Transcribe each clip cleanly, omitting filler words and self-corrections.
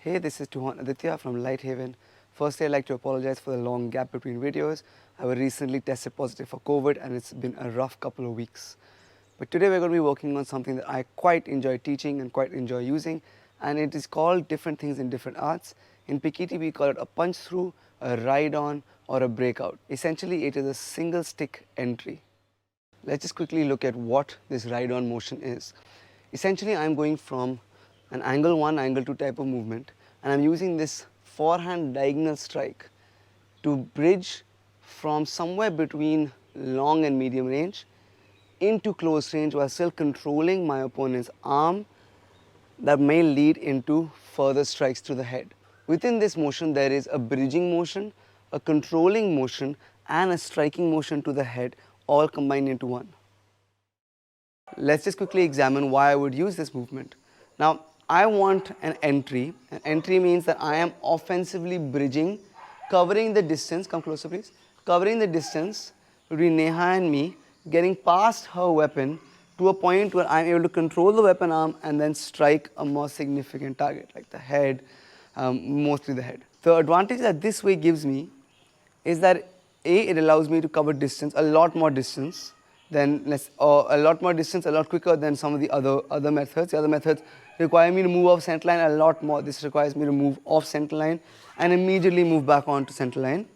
Hey, this is Tuhan Aditya from LightHaven. Firstly, I'd like to apologize for the long gap between videos. I was recently tested positive for COVID and it's been a rough couple of weeks. But today we're going to be working on something that I quite enjoy teaching and quite enjoy using, and it is called different things in different arts. In Pikiti, we call it a punch through, a ride on, or a breakout. Essentially, it is a single stick entry. Let's just quickly look at what this ride on motion is. Essentially, I'm going from an angle 1, angle 2 type of movement, and I'm using this forehand diagonal strike to bridge from somewhere between long and medium range into close range while still controlling my opponent's arm that may lead into further strikes to the head. Within this motion, there is a bridging motion, a controlling motion, and a striking motion to the head, all combined into one. Let's just quickly examine why I would use this movement. Now, I want an entry. An entry means that I am offensively bridging, covering the distance, come closer please, covering the distance between Neha and me, getting past her weapon to a point where I'm able to control the weapon arm and then strike a more significant target, like the head, mostly the head. The advantage that this way gives me is that it allows me to cover distance, a lot more distance than a lot quicker than some of the other methods. The other methods require me to move off center line a lot more. This requires me to move off center line and immediately move back onto center line.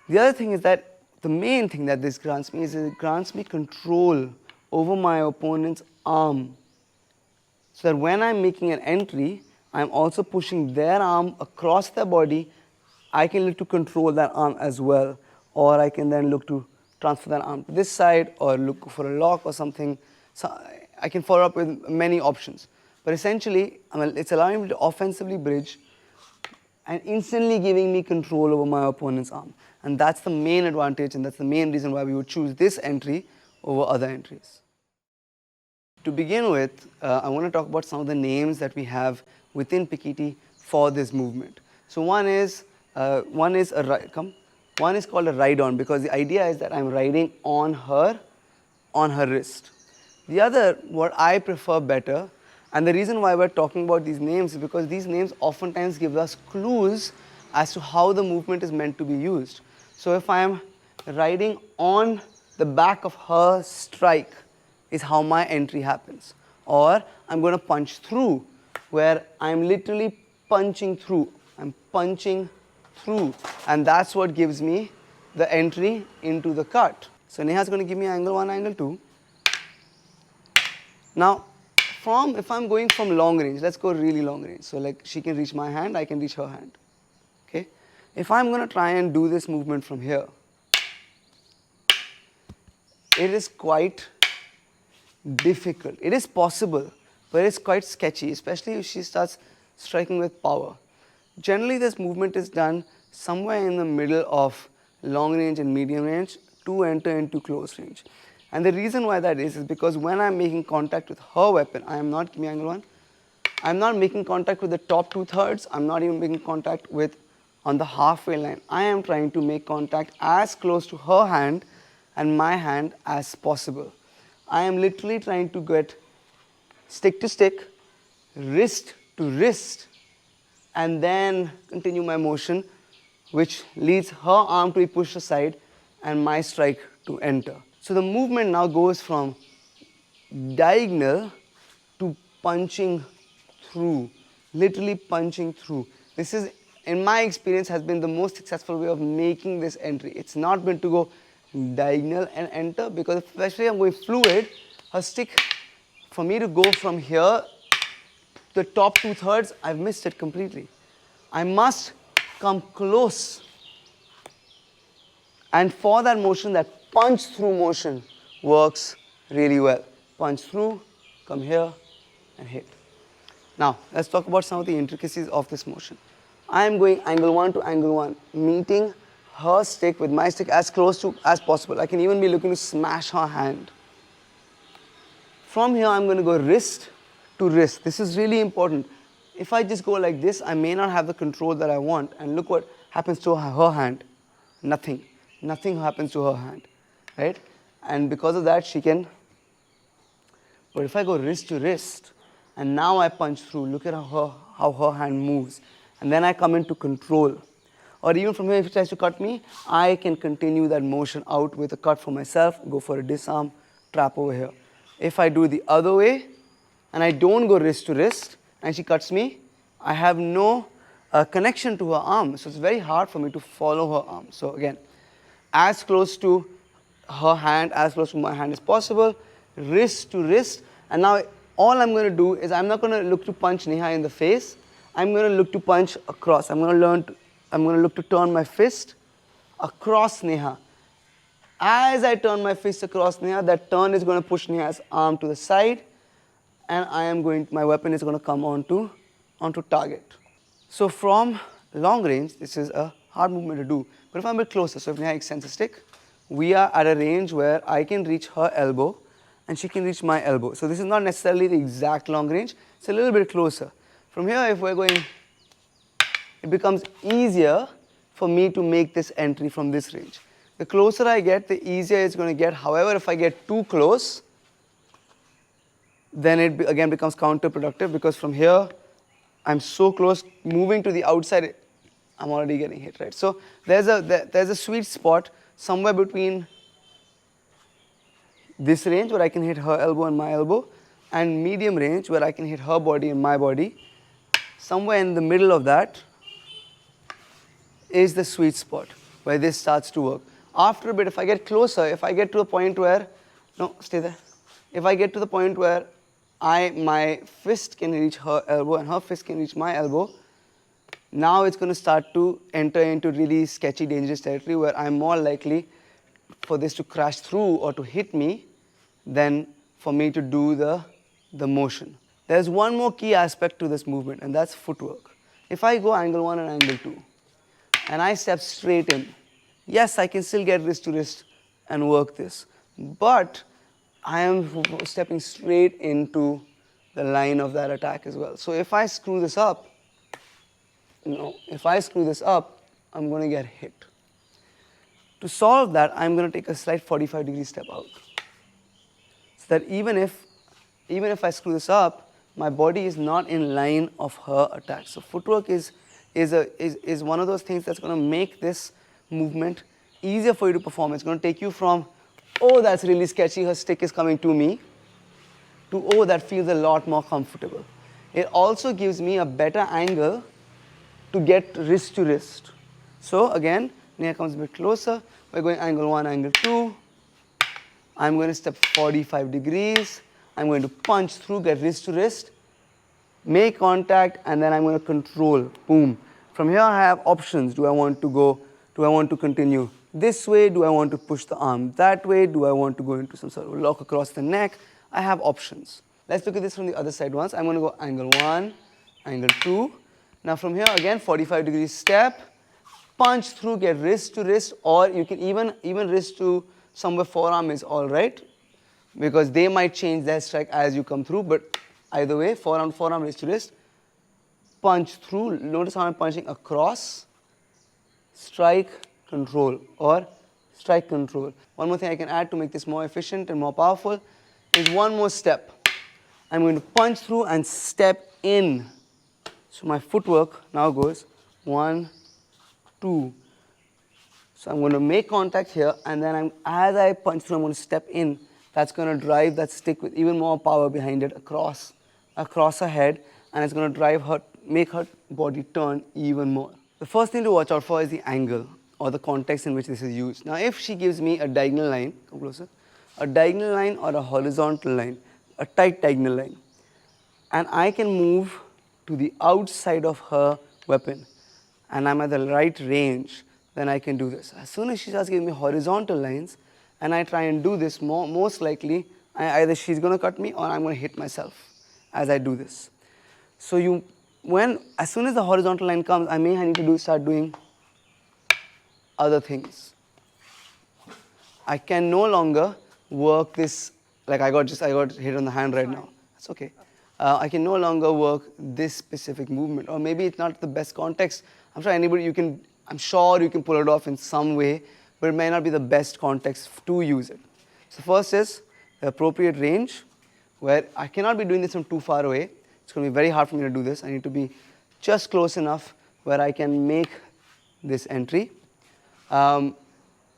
The other thing is that the main thing that this grants me is it grants me control over my opponent's arm, so that when I'm making an entry, I'm also pushing their arm across their body. I can look to control that arm as well, or I can then look to transfer that arm to this side or look for a lock or something. So I can follow up with many options. But essentially, it's allowing me to offensively bridge and instantly giving me control over my opponent's arm. And that's the main advantage, and that's the main reason why we would choose this entry over other entries. To begin with, I want to talk about some of the names that we have within Pikiti for this movement. So one is called a ride on, because the idea is that I'm riding on her wrist. The other, what I prefer better, and the reason why we're talking about these names is because these names oftentimes give us clues as to how the movement is meant to be used. So if I'm riding on the back of her strike is how my entry happens. Or I'm going to punch through, where I'm literally punching through. I'm punching through, and that's what gives me the entry into the cut. So Neha's going to give me angle 1, angle 2. Now, if I'm going from long range, let's go really long range. So like she can reach my hand, I can reach her hand. Okay? If I'm going to try and do this movement from here, it is quite difficult. It is possible, but it's quite sketchy, especially if she starts striking with power. Generally, this movement is done somewhere in the middle of long range and medium range to enter into close range. And the reason why that is because when I'm making contact with her weapon, I am not, give me angle 1, I'm not making contact with the top 2/3, I'm not even making contact with on the halfway line. I am trying to make contact as close to her hand and my hand as possible. I am literally trying to get stick to stick, wrist to wrist, and then continue my motion, which leads her arm to be pushed aside and my strike to enter. So the movement now goes from diagonal to punching through, literally punching through. This is, in my experience, has been the most successful way of making this entry. It's not been to go diagonal and enter, because especially I'm going fluid, her stick, for me to go from here to the top 2/3, I've missed it completely. I must come close. And for that motion, that punch through motion works really well. Punch through, come here and hit. Now, let's talk about some of the intricacies of this motion. I am going angle 1 to angle 1, meeting her stick with my stick as close to as possible. I can even be looking to smash her hand. From here, I'm going to go wrist to wrist. This is really important. If I just go like this, I may not have the control that I want. And look what happens to her hand. Nothing. Nothing happens to her hand. Right? And because of that, she can. But if I go wrist to wrist, and now I punch through. Look at how her hand moves. And then I come into control. Or even from here, if he tries to cut me, I can continue that motion out with a cut for myself, go for a disarm, trap over here. If I do the other way, and I don't go wrist to wrist, and she cuts me, I have no connection to her arm. So it's very hard for me to follow her arm. So again, as close to her hand, as close to my hand as possible, wrist to wrist. And now all I'm going to do is I'm not going to look to punch Neha in the face. I'm going to look to punch across. I'm going to look to turn my fist across Neha. As I turn my fist across Neha, that turn is going to push Neha's arm to the side, and my weapon is going to come onto target. So from long range, this is a hard movement to do. But if I'm a bit closer, so if Neha extends a stick, we are at a range where I can reach her elbow and she can reach my elbow. So this is not necessarily the exact long range, it's a little bit closer. From here, if we're going, it becomes easier for me to make this entry from this range. The closer I get, the easier it's going to get. However, if I get too close, then it again becomes counterproductive, because from here, I'm so close, moving to the outside, I'm already getting hit, right? So there's a sweet spot somewhere between this range where I can hit her elbow and my elbow, and medium range where I can hit her body and my body. Somewhere in the middle of that is the sweet spot where this starts to work. After a bit, if I get closer, if I get to a point where, no, stay there. If I get to the point where my fist can reach her elbow and her fist can reach my elbow, now it's going to start to enter into really sketchy, dangerous territory where I'm more likely for this to crash through or to hit me than for me to do the motion. There's one more key aspect to this movement, and that's footwork. If I go angle 1 and angle 2, and I step straight in, yes, I can still get wrist to wrist and work this, but I am stepping straight into the line of that attack as well. So if I screw this up, I'm going to get hit. To solve that, I'm going to take a slight 45-degree step out. So that even if I screw this up, my body is not in line of her attack. So footwork is one of those things that's going to make this movement easier for you to perform. It's going to take you from, oh, that's really sketchy, her stick is coming to me, to, oh, that feels a lot more comfortable. It also gives me a better angle to get wrist to wrist. So again, Neha comes a bit closer. We're going angle 1, angle 2. I'm going to step 45 degrees. I'm going to punch through, get wrist to wrist, make contact, and then I'm going to control. Boom. From here, I have options. Do I want to continue this way? Do I want to push the arm that way? Do I want to go into some sort of lock across the neck? I have options. Let's look at this from the other side once. I'm going to go angle 1, angle 2. Now from here, again, 45-degree step, punch through, get wrist to wrist, or you can even wrist to somewhere forearm is all right, because they might change their strike as you come through, but either way, forearm, wrist to wrist, punch through. Notice how I'm punching across, strike, control, or strike, control. One more thing I can add to make this more efficient and more powerful is one more step. I'm going to punch through and step in. So my footwork now goes 1, 2. So I'm going to make contact here, and then as I punch through, I'm going to step in. That's going to drive that stick with even more power behind it across her head, and it's going to make her body turn even more. The first thing to watch out for is the angle or the context in which this is used. Now, if she gives me a diagonal line, come closer, a diagonal line or a horizontal line, a tight diagonal line, and I can move to the outside of her weapon, and I'm at the right range, then I can do this. As soon as she starts giving me horizontal lines, and I try and do this, most likely, either she's going to cut me or I'm going to hit myself as I do this. So as soon as the horizontal line comes, I may need to start doing other things. I can no longer work this, like I got hit on the hand right now. That's okay. I can no longer work this specific movement, or maybe it's not the best context. I'm sure you can pull it off in some way, but it may not be the best context to use it. So first is the appropriate range, where I cannot be doing this from too far away. It's going to be very hard for me to do this. I need to be just close enough where I can make this entry. I'm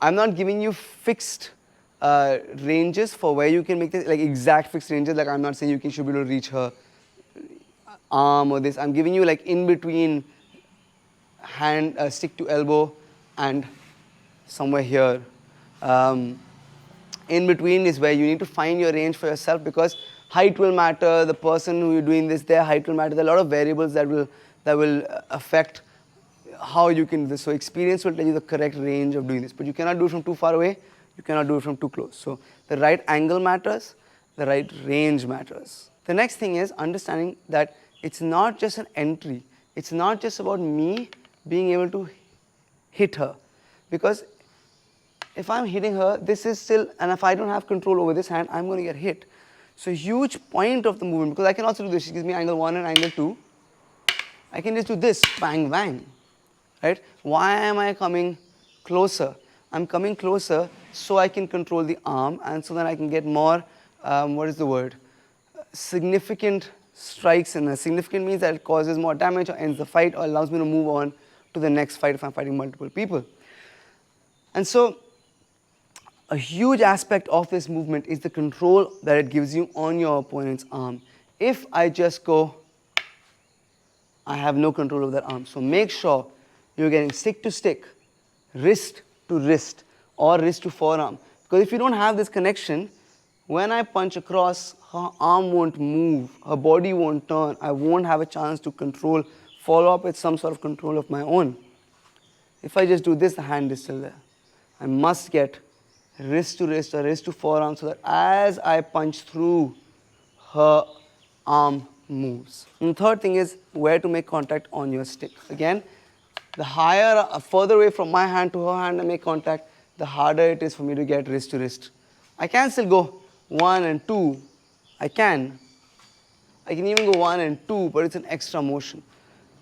not giving you fixed ranges for where you can make this, like exact fixed ranges. Like I'm not saying you should be able to reach her arm or this. I'm giving you like in between hand, stick to elbow, and somewhere here. In between is where you need to find your range for yourself, because height will matter. The person who you're doing this, their height will matter. There are a lot of variables that will affect how you can do this. So experience will tell you the correct range of doing this, but you cannot do it from too far away. You cannot do it from too close. So the right angle matters. The right range matters. The next thing is understanding that it's not just an entry. It's not just about me being able to hit her, because if I'm hitting her, this is still, and if I don't have control over this hand, I'm going to get hit. So huge point of the movement, because I can also do this. She gives me angle 1 and angle 2. I can just do this, bang, bang, right? Why am I coming closer? I'm coming closer so I can control the arm, and so then I can get more, what is the word? Significant strikes, and significant means that it causes more damage or ends the fight or allows me to move on to the next fight if I'm fighting multiple people. And so a huge aspect of this movement is the control that it gives you on your opponent's arm. If I just go, I have no control over that arm. So make sure you're getting stick to stick, wrist to wrist, or wrist to forearm. Because if you don't have this connection, when I punch across, her arm won't move, her body won't turn, I won't have a chance to control, follow up with some sort of control of my own. If I just do this, the hand is still there. I must get wrist to wrist or wrist to forearm so that as I punch through, her arm moves. And the third thing is where to make contact on your stick. Again, the higher, further away from my hand to her hand I make contact, the harder it is for me to get wrist to wrist. I can still go 1 and 2. I can even go 1 and 2, but it's an extra motion.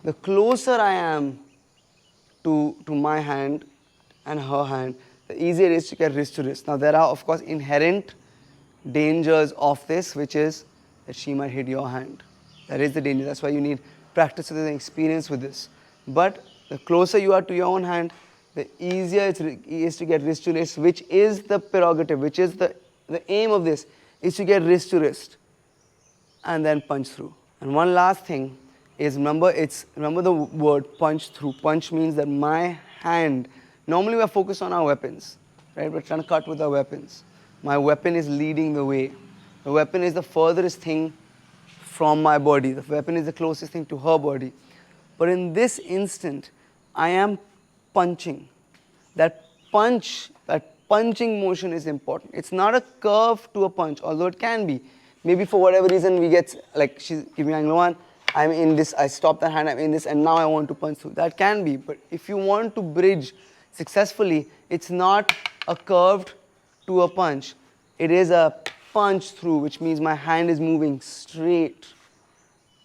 The closer I am to my hand and her hand, the easier it is to get wrist to wrist. Now there are of course inherent dangers of this, which is that she might hit your hand. That is the danger. That's why you need practice and experience with this. But the closer you are to your own hand, the easier it is to get wrist to wrist, which is the prerogative, which is the aim of this, is to get wrist to wrist and then punch through. And one last thing is remember the word punch through. Punch means that my hand, normally we're focused on our weapons, right? We're trying to cut with our weapons. My weapon is leading the way. The weapon is the furthest thing from my body. The weapon is the closest thing to her body. But in this instant, I am punching. That punching motion is important. It's not a curve to a punch, although it can be. Maybe for whatever reason we get, like she's giving me angle 1, I'm in this, I stop that hand, I'm in this, and now I want to punch through. That can be, but if you want to bridge successfully, it's not a curved to a punch. It is a punch through, which means my hand is moving straight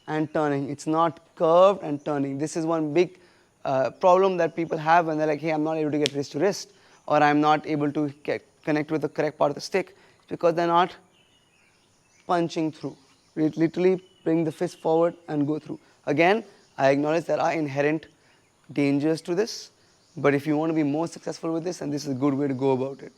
and turning. It's not curved and turning. This is one big problem that people have when they're like, hey, I'm not able to get wrist to wrist, or I'm not able to connect with the correct part of the stick, because they're not punching through. We literally bring the fist forward and go through. Again, I acknowledge there are inherent dangers to this, but if you want to be more successful with this, then this is a good way to go about it.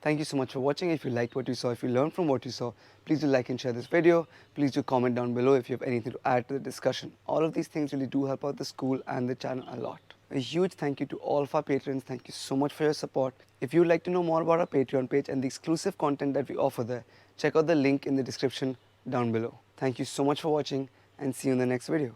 Thank you so much for watching. If you liked what you saw, if you learned from what you saw, please do like and share this video. Please do comment down below if you have anything to add to the discussion. All of these things really do help out the school and the channel a lot. A huge thank you to all of our patrons. Thank you so much for your support. If you'd like to know more about our Patreon page and the exclusive content that we offer there, check out the link in the description down below. Thank you so much for watching, and see you in the next video.